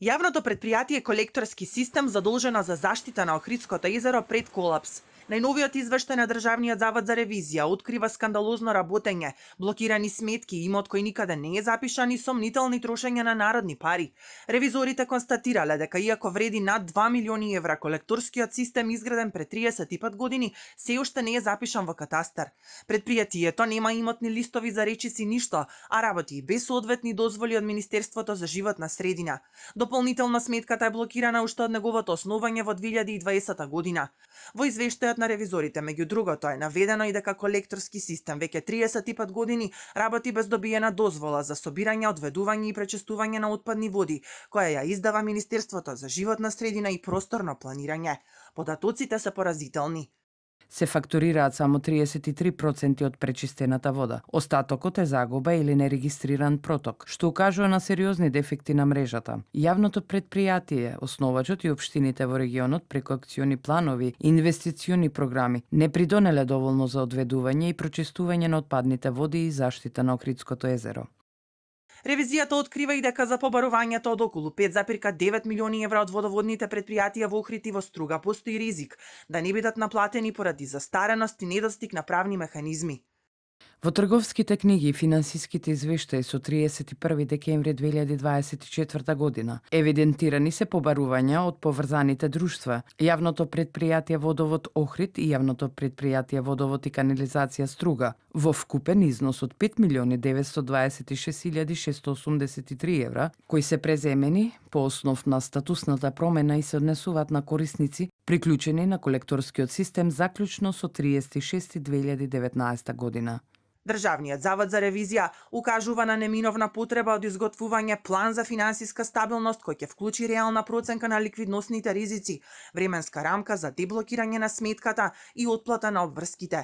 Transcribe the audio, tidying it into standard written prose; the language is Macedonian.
Јавното предпријатие Колекторски систем задолжено за заштита на Охридското езеро пред колапс. Најновиот извештај на Државниот завод за ревизија открива скандалозно работење, блокирани сметки, имот кој никаде не е запишан и сомнителни трошење на народни пари. Ревизорите констатирале дека иако вреди над 2 милиони евра, колекторскиот систем изграден пред 35 години се уште не е запишан во катастар. Предпријатието нема имотни листови за речиси ништо, а работи и без соодветни дозволи од Министерството за животна средина. Дополнително сметката е блокирана уште од неговото основање во 2020 година. Во извештајот на ревизорите, меѓу другото, е наведено и дека Колекторски систем веќе 35 години работи без добиена дозвола за собирање, одведување и пречистување на отпадни води, која ја издава Министерството за животна средина и просторно планирање. Податоците се поразителни. Се фактурираат само 33% од пречистената вода. Остатокот е загуба или нерегистриран проток, што укажува на сериозни дефекти на мрежата. Јавното предпријатие, основачот и општините во регионот преку акциони планови и инвестициони програми не придонеле доволно за одведување и прочистување на отпадните води и заштита на Охридското езеро. Ревизијата открива и дека за побарувањето од околу 5,9 милиони евра од водоводните предпријатија во Охрид и во Струга постои ризик да не бидат наплатени поради застареност и недостиг на правни механизми. Во трговските книги и финансиските извештаи со 31 декември 2024 година евидентирани се побарувања од поврзаните друштва, Јавното предпријатие Водовод Охрид и Јавното предпријатие Водовод и канализација Струга, во вкупен износ од 5.926.683 евра, кои се преземени по основ на статусната промена и се однесуваат на корисници приклучени на колекторскиот систем заклучно со 30.6.2019 година. Државниот завод за ревизија укажува на неминовна потреба од изготвување план за финансиска стабилност кој ќе вклучи реална проценка на ликвидносните ризици, временска рамка за деблокирање на сметката и отплата на обврските.